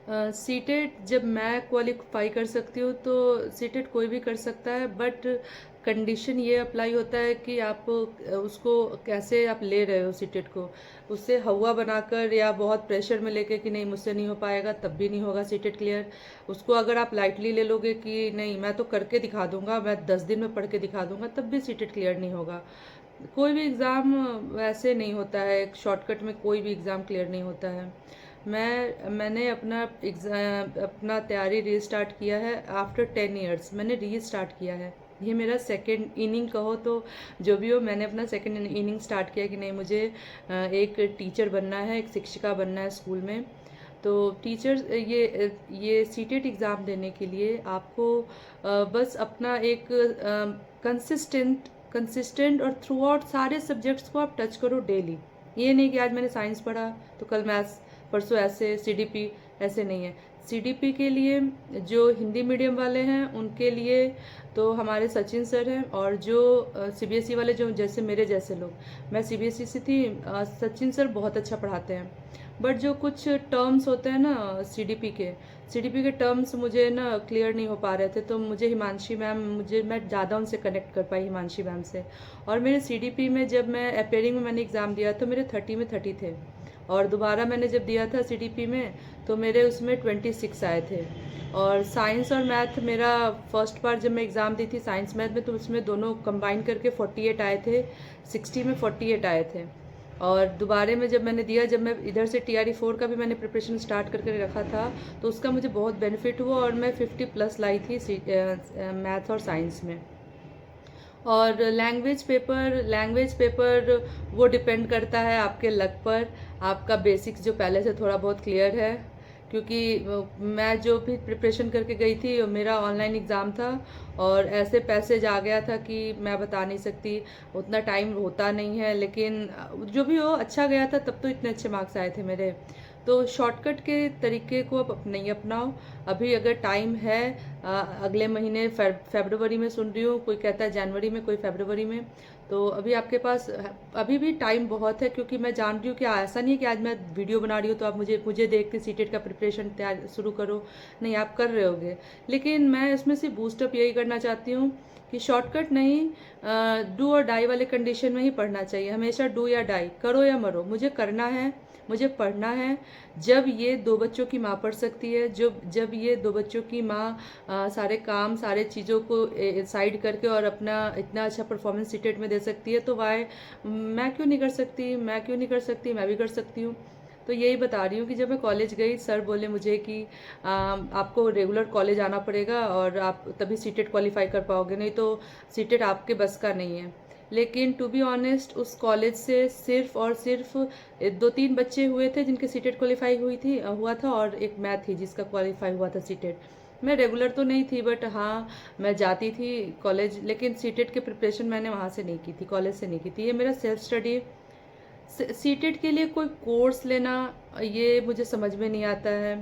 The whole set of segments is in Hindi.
सीटेट जब मैं क्वालिफाई कर सकती हूँ तो सीटेट कोई भी कर सकता है, बट कंडीशन ये अप्लाई होता है कि आप उसको कैसे आप ले रहे हो सीटेट को। उससे हवा बनाकर या बहुत प्रेशर में लेके कि नहीं मुझसे नहीं हो पाएगा, तब भी नहीं होगा सीटेट क्लियर। उसको अगर आप लाइटली ले लोगे कि नहीं मैं तो करके दिखा दूंगा, मैं 10 दिन में पढ़ के दिखा दूंगा, तब भी सीटेट क्लियर नहीं होगा। कोई भी एग्ज़ाम वैसे नहीं होता है, एक शॉर्टकट में कोई भी एग्ज़ाम क्लियर नहीं होता है। मैंने अपना तैयारी रीस्टार्ट किया है आफ्टर 10 ईयर्स। मैंने रीस्टार्ट किया है, ये मेरा सेकेंड इनिंग कहो तो जो भी हो, मैंने अपना सेकेंड इनिंग स्टार्ट किया कि नहीं मुझे एक टीचर बनना है, एक शिक्षिका बनना है स्कूल में। तो टीचर ये सीटेट एग्ज़ाम देने के लिए आपको बस अपना एक कंसिस्टेंट और थ्रू आउट सारे सब्जेक्ट्स को आप टच करो डेली। ये नहीं कि आज मैंने साइंस पढ़ा तो कल मैथ्स, परसों ऐसे सीडीपी, ऐसे नहीं है। सीडीपी के लिए जो हिंदी मीडियम वाले हैं उनके लिए तो हमारे सचिन सर हैं, और जो सीबीएसई वाले जो जैसे मेरे जैसे लोग, मैं सीबीएसई से थी, सचिन सर बहुत अच्छा पढ़ाते हैं। बट जो कुछ टर्म्स होते हैं ना सीडीपी के टर्म्स मुझे ना क्लियर नहीं हो पा रहे थे, तो मुझे हिमांशी मैम, मैं ज़्यादा उनसे कनेक्ट कर पाई हिमांशी मैम से। और मेरे सीडीपी में जब मैं अपेयरिंग में मैंने एग्ज़ाम दिया तो मेरे 30 में 30 थे, और दोबारा मैंने जब दिया था सीडीपी में तो मेरे उसमें 26 आए थे। और साइंस और मैथ मेरा फर्स्ट बार जब मैं एग्ज़ाम दी थी साइंस मैथ में, तो उसमें दोनों कंबाइन करके 48 आए थे, 60 में 48 आए थे। और दोबारे में जब मैंने दिया, जब मैं इधर से TRE 4 का भी मैंने प्रिपरेशन स्टार्ट करके रखा था, तो उसका मुझे बहुत बेनिफिट हुआ और मैं 50+ लाई थी मैथ और साइंस में। और लैंग्वेज पेपर वो डिपेंड करता है आपके लक पर। आपका बेसिक्स जो पहले से थोड़ा बहुत क्लियर है, क्योंकि मैं जो भी प्रिपरेशन करके गई थी मेरा ऑनलाइन एग्ज़ाम था, और ऐसे पैसेज आ गया था कि मैं बता नहीं सकती, उतना टाइम होता नहीं है, लेकिन जो भी हो अच्छा गया था, तब तो इतने अच्छे मार्क्स आए थे मेरे। तो शॉर्टकट के तरीके को आप नहीं अपनाओ। अभी अगर टाइम है, अगले महीने फरवरी में सुन रही हूँ, कोई कहता है जनवरी में, कोई फरवरी में, तो अभी आपके पास अभी भी टाइम बहुत है। क्योंकि मैं जान रही हूँ कि ऐसा नहीं है कि आज मैं वीडियो बना रही हूँ तो आप मुझे देख के सीटेट का प्रिपरेशन तैयार शुरू करो, नहीं आप कर रहे होगे। लेकिन मैं इसमें से बूस्टअप यही करना चाहती हूँ कि शॉर्टकट नहीं, डू और डाई वाले कंडीशन में ही पढ़ना चाहिए हमेशा। डू या डाई, करो या मरो, मुझे करना है, मुझे पढ़ना है। जब ये 2 बच्चों की माँ पढ़ सकती है, जब ये 2 बच्चों की माँ सारे काम सारे चीज़ों को साइड करके और अपना इतना अच्छा परफॉर्मेंस सीटेट में दे सकती है, तो वाई मैं क्यों नहीं कर सकती, मैं भी कर सकती हूँ। तो यही बता रही हूँ कि जब मैं कॉलेज गई, सर बोले मुझे कि आपको रेगुलर कॉलेज आना पड़ेगा और आप तभी सीटेट क्वालिफाई कर पाओगे, नहीं तो सीटेट आपके बस का नहीं है। लेकिन टू बी ऑनेस्ट, उस कॉलेज से सिर्फ और सिर्फ 2-3 बच्चे हुए थे जिनके सीटेट क्वालिफाई हुआ था, और एक मैं थी जिसका क्वालिफाई हुआ था सीटेट। मैं रेगुलर तो नहीं थी, बट हाँ मैं जाती थी कॉलेज, लेकिन सीटेट की प्रिपरेशन मैंने वहाँ से नहीं की थी, कॉलेज से नहीं की थी। ये मेरा सेल्फ स्टडी। सीटेट के लिए कोई कोर्स लेना, ये मुझे समझ में नहीं आता है।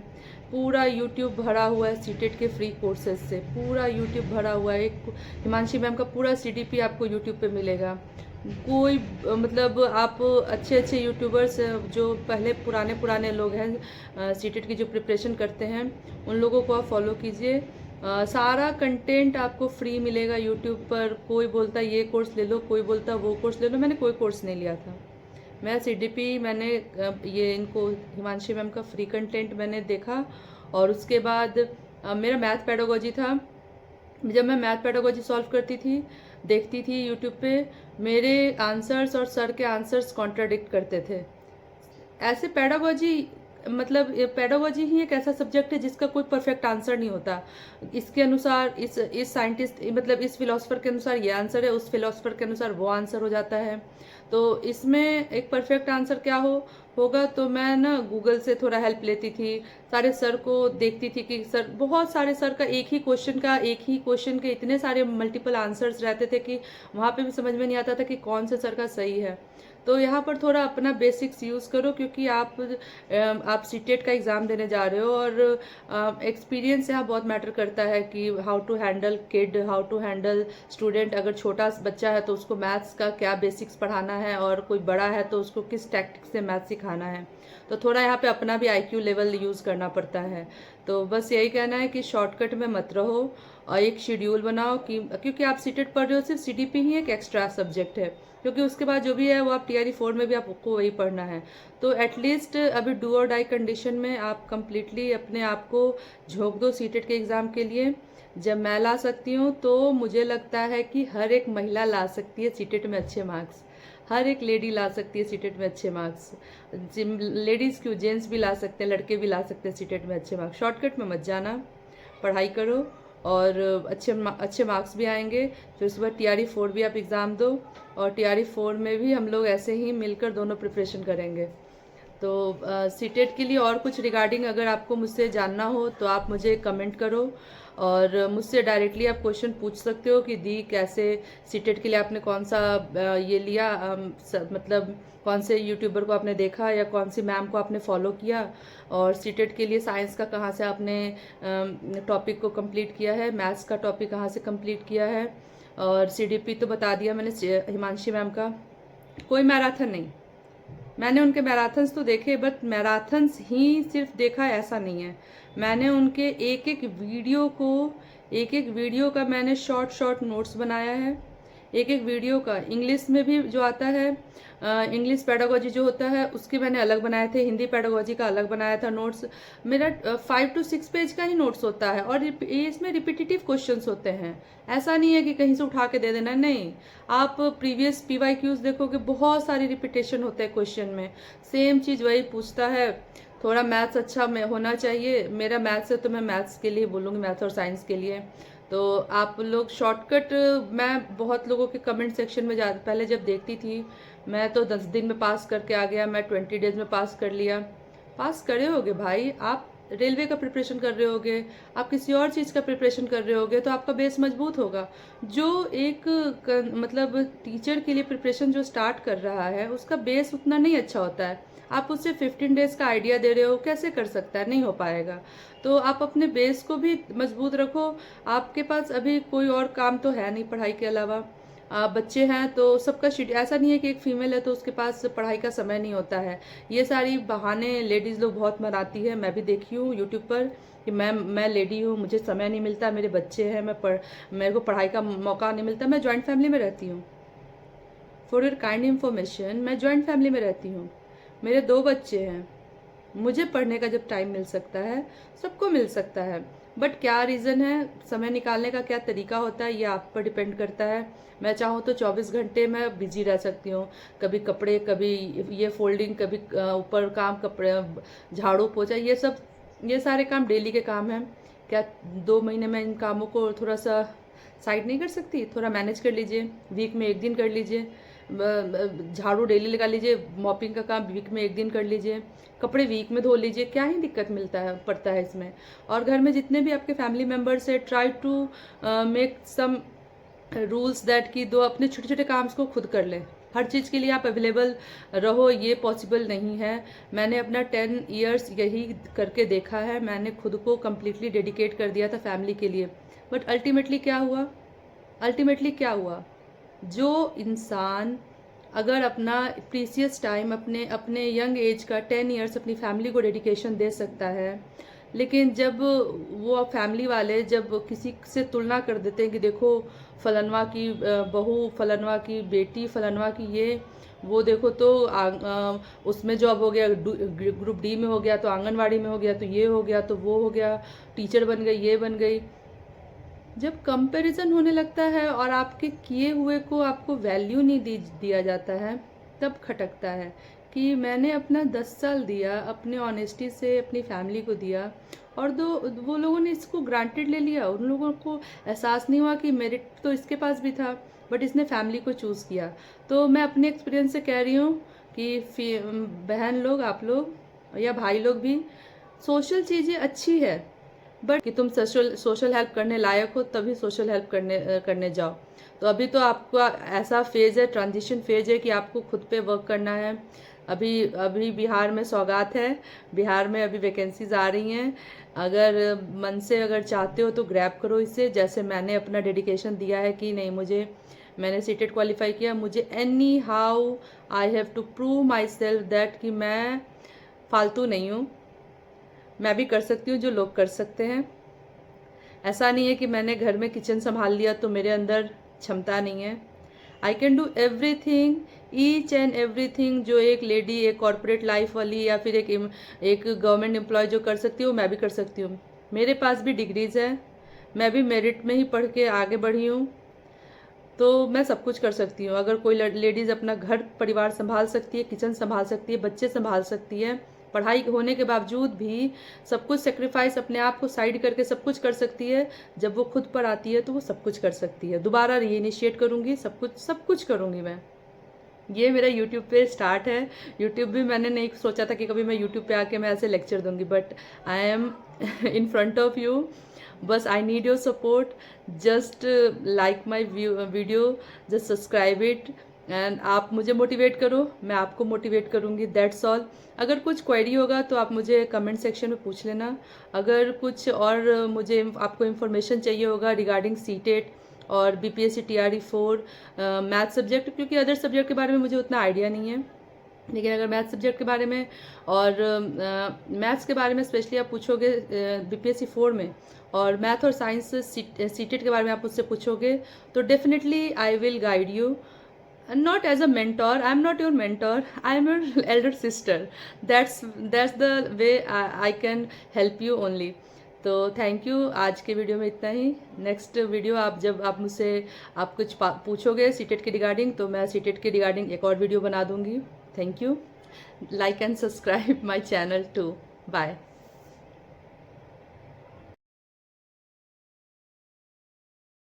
पूरा यूट्यूब भरा हुआ है सीटेट के फ्री कोर्सेज से, पूरा यूट्यूब भरा हुआ है। एक हिमांशी मैम का पूरा CDP आपको यूट्यूब पे मिलेगा। कोई मतलब आप अच्छे अच्छे यूट्यूबर्स जो पहले पुराने पुराने लोग हैं सीटेट की जो प्रिपरेशन करते हैं, उन लोगों को आप फॉलो कीजिए। सारा कंटेंट आपको फ्री मिलेगा यूट्यूब पर। कोई बोलता ये कोर्स ले लो, कोई बोलता वो कोर्स ले लो, मैंने कोई कोर्स नहीं लिया था। मैं CDP मैंने ये इनको हिमांशी मैम का फ्री कंटेंट मैंने देखा, और उसके बाद मेरा मैथ पेडागोजी था। जब मैं मैथ पेडागोजी सॉल्व करती थी, देखती थी यूट्यूब पे, मेरे आंसर्स और सर के आंसर्स कॉन्ट्राडिक्ट करते थे। ऐसे पेडागोजी, मतलब पेडागोजी ही एक ऐसा सब्जेक्ट है जिसका कोई परफेक्ट आंसर नहीं होता। इसके अनुसार इस साइंटिस्ट, मतलब इस फिलोसफर के अनुसार ये आंसर है, उस फिलोसफर के अनुसार वो आंसर हो जाता है। तो इसमें एक परफेक्ट आंसर क्या होगा, तो मैं ना गूगल से थोड़ा हेल्प लेती थी, सारे सर को देखती थी कि सर, बहुत सारे सर का एक ही क्वेश्चन के इतने सारे मल्टीपल आंसर्स रहते थे कि वहाँ पे भी समझ में नहीं आता था कि कौन से सर का सही है। तो यहाँ पर थोड़ा अपना बेसिक्स यूज़ करो, क्योंकि आप सीटेट का एग्ज़ाम देने जा रहे हो, और एक्सपीरियंस यहाँ बहुत मैटर करता है कि how to handle kid, how to handle student. अगर छोटा बच्चा है तो उसको मैथ्स का क्या बेसिक्स पढ़ाना है, और कोई बड़ा है तो उसको किस टैक्टिक्स से मैथ्स सिखाना है। तो थोड़ा यहाँ पे अपना भी आईक्यू लेवल यूज़ करना पड़ता है। तो बस यही कहना है कि शॉर्टकट में मत रहो और एक शेड्यूल बनाओ कि क्योंकि आप सीटेट पढ़ रहे हो, सिर्फ सीडीपी ही एक एक्स्ट्रा सब्जेक्ट है, क्योंकि उसके बाद जो भी है वो आप टीआरई 4 में भी आपको वही पढ़ना है। तो एटलीस्ट अभी डू और डाई कंडीशन में आप कंप्लीटली अपने आप को झोंक दो सीटेट के एग्ज़ाम के लिए। जब मैं ला सकती हूँ तो मुझे लगता है कि हर एक महिला ला सकती है सीटेट में अच्छे मार्क्स, हर एक लेडी ला सकती है सीटेट में अच्छे मार्क्स। लेडीज़ क्यों, जेंट्स भी ला सकते हैं, लड़के भी ला सकते हैं सीटेट में अच्छे मार्क्स। शॉर्टकट में मत जाना, पढ़ाई करो और अच्छे मार्क्स भी आएंगे। फिर उसके बाद टीआरई 4 भी आप एग्ज़ाम दो और टीआरई 4 में भी हम लोग ऐसे ही मिलकर दोनों प्रिपरेशन करेंगे। तो सीटेट के लिए और कुछ रिगार्डिंग अगर आपको मुझसे जानना हो तो आप मुझे कमेंट करो और मुझसे डायरेक्टली आप क्वेश्चन पूछ सकते हो कि दी कैसे सीटेट के लिए आपने कौन सा ये लिया, मतलब कौन से यूट्यूबर को आपने देखा या कौन सी मैम को आपने फॉलो किया, और सीटेट के लिए साइंस का कहाँ से आपने टॉपिक को कंप्लीट किया है, मैथ्स का टॉपिक कहाँ से कंप्लीट किया है, और सीडीपी तो बता दिया मैंने हिमांशी मैम का। कोई मैराथन नहीं, मैंने उनके मैराथन्स तो देखे, बट मैराथन्स ही सिर्फ देखा ऐसा नहीं है। मैंने उनके एक एक वीडियो का मैंने शॉर्ट नोट्स बनाया है, एक वीडियो का। इंग्लिश में भी जो आता है, इंग्लिश पेडागोजी जो होता है उसके मैंने अलग बनाए थे, हिंदी पेडागोजी का अलग बनाया था नोट्स। मेरा 5 to 6 पेज का ही नोट्स होता है और इसमें रिपीटेटिव क्वेश्चंस होते हैं। ऐसा नहीं है कि कहीं से उठा के दे देना, नहीं। आप प्रीवियस पीवाईक्यूज देखोगे, बहुत सारी रिपीटेशन होते हैं क्वेश्चन में, सेम चीज़ वही पूछता है। थोड़ा मैथ्स अच्छा में होना चाहिए, मेरा मैथ्स है तो मैं मैथ्स के लिए बोलूँगी, मैथ्स और साइंस के लिए। तो आप लोग शॉर्टकट, मैं बहुत लोगों के कमेंट सेक्शन में पहले जब देखती थी, मैं तो 10 दिन में पास करके आ गया, मैं 20 डेज में पास कर लिया। पास करे होगे भाई, आप रेलवे का प्रिपरेशन कर रहे होगे, आप किसी और चीज़ का प्रिपरेशन कर रहे होगे, तो आपका बेस मजबूत होगा। जो मतलब टीचर के लिए प्रिपरेशन जो स्टार्ट कर रहा है उसका बेस उतना नहीं अच्छा होता है। आप उससे 15 डेज का आइडिया दे रहे हो, कैसे कर सकता है, नहीं हो पाएगा। तो आप अपने बेस को भी मजबूत रखो। आपके पास अभी कोई और काम तो है नहीं पढ़ाई के अलावा, आप बच्चे हैं तो सबका शेड्यूल ऐसा नहीं है कि एक फीमेल है तो उसके पास पढ़ाई का समय नहीं होता है। ये सारी बहाने लेडीज़ लोग बहुत बनाती है, मैं भी देखी हूँ यूट्यूब पर कि मैं लेडी हूँ, मुझे समय नहीं मिलता, मेरे बच्चे हैं, मेरे को पढ़ाई का मौका नहीं मिलता। मैं जॉइंट फैमिली में रहती हूँ, फॉर योर काइंड इन्फॉर्मेशन, मैं जॉइंट फैमिली में रहती हूँ, मेरे 2 बच्चे हैं। मुझे पढ़ने का जब टाइम मिल सकता है, सबको मिल सकता है, बट क्या रीज़न है, समय निकालने का क्या तरीका होता है, ये आप पर डिपेंड करता है। मैं चाहूँ तो 24 घंटे मैं बिजी रह सकती हूँ, कभी कपड़े, कभी ये फोल्डिंग, कभी ऊपर काम, कपड़े, झाड़ू पोछा, ये सारे काम डेली के काम हैं। क्या 2 महीने में इन कामों को थोड़ा सा साइड नहीं कर सकती? थोड़ा मैनेज कर लीजिए, वीक में 1 दिन कर लीजिए, झाड़ू डेली लगा लीजिए, मॉपिंग का काम वीक में 1 दिन कर लीजिए, कपड़े वीक में धो लीजिए, क्या ही दिक्कत पड़ता है इसमें। और घर में जितने भी आपके फैमिली मेम्बर्स है, try to make some rules that कि दो अपने छोटे छोटे काम को खुद कर लें। हर चीज़ के लिए आप अवेलेबल रहो, ये पॉसिबल नहीं है। मैंने अपना 10 ईयर्स यही करके देखा है, मैंने खुद को कम्प्लीटली डेडिकेट कर दिया था फैमिली के लिए, बट अल्टीमेटली क्या हुआ, जो इंसान अगर अपना प्रीसियस टाइम अपने यंग एज का 10 ईयर्स अपनी फैमिली को डेडिकेशन दे सकता है, लेकिन जब वो फैमिली वाले जब किसी से तुलना कर देते हैं कि देखो फलनवा की बहू, फलनवा की बेटी, फलनवा की ये वो देखो तो उसमें जॉब हो गया, ग्रुप डी में हो गया, तो आंगनवाड़ी में हो गया, तो ये हो गया, तो वो हो गया, टीचर बन गई, ये बन गई। जब कंपैरिजन होने लगता है और आपके किए हुए को आपको वैल्यू नहीं दिया जाता है, तब खटकता है कि मैंने अपना 10 साल दिया, अपने ऑनेस्टी से अपनी फैमिली को दिया, और वो लोगों ने इसको ग्रांटेड ले लिया। उन लोगों को एहसास नहीं हुआ कि मेरिट तो इसके पास भी था, बट इसने फैमिली को चूज़ किया। तो मैं अपने एक्सपीरियंस से कह रही हूँ कि बहन लोग, आप लोग या भाई लोग भी, सोशल चीज़ें अच्छी है, बट कि तुम सोशल हेल्प करने लायक हो तभी सोशल हेल्प करने जाओ। तो अभी तो आपका ऐसा फेज़ है, ट्रांजिशन फेज़ है कि आपको खुद पे वर्क करना है। अभी बिहार में सौगात है, बिहार में अभी वैकेंसीज आ रही हैं। अगर मन से अगर चाहते हो तो ग्रैब करो इससे, जैसे मैंने अपना डेडिकेशन दिया है कि नहीं, मैंने सीटेट क्वालिफाई किया, मुझे anyhow I have to prove myself that कि मैं फालतू नहीं हूँ, मैं भी कर सकती हूँ जो लोग कर सकते हैं। ऐसा नहीं है कि मैंने घर में किचन संभाल लिया तो मेरे अंदर क्षमता नहीं है। I can do everything, each and everything जो एक लेडी, एक कॉरपोरेट लाइफ वाली या फिर एक गवर्नमेंट एम्प्लॉय जो कर सकती हूँ, मैं भी कर सकती हूँ। मेरे पास भी डिग्रीज़ है, मैं भी मेरिट में ही पढ़ के आगे बढ़ी हूँ, तो मैं सब कुछ कर सकती हूँ। अगर कोई लेडीज़ अपना घर परिवार संभाल सकती है, किचन संभाल सकती है, बच्चे संभाल सकती है, पढ़ाई होने के बावजूद भी सब कुछ सेक्रीफाइस, अपने आप को साइड करके सब कुछ कर सकती है, जब वो खुद पर आती है तो वो सब कुछ कर सकती है। दोबारा रीइनिशिएट करूँगी, सब कुछ करूँगी मैं। ये मेरा यूट्यूब पे स्टार्ट है। यूट्यूब भी मैंने नहीं सोचा था कि कभी मैं यूट्यूब पे आके मैं ऐसे लेक्चर दूंगी, but I am in front of you. बस I need your support, just like my video, just subscribe it, and आप मुझे मोटिवेट करो, मैं आपको मोटिवेट करूँगी, दैट्स ऑल। अगर कुछ क्वेरी होगा तो आप मुझे कमेंट सेक्शन में पूछ लेना। अगर कुछ और मुझे आपको इन्फॉर्मेशन चाहिए होगा रिगार्डिंग सीटेट और बीपीएससी टीआरई 4 मैथ सब्जेक्ट, क्योंकि अदर सब्जेक्ट के बारे में मुझे उतना आइडिया नहीं है, लेकिन अगर मैथ सब्जेक्ट के बारे में और मैथ्स के बारे में स्पेशली आप पूछोगे बीपीएससी 4 में, और मैथ और साइंस सीटेट के बारे में आप मुझसे पूछोगे, तो definitely I will guide you, not as a mentor. I'm not your mentor, I'm your elder sister. That's the way I can help you only. तो थैंक यू, आज के वीडियो में इतना ही। नेक्स्ट वीडियो जब आप मुझसे आप कुछ पूछोगे सीटेट के रिगार्डिंग, तो मैं सीटेट के रिगार्डिंग एक और वीडियो बना दूंगी। Thank you, like and subscribe my channel too. Bye.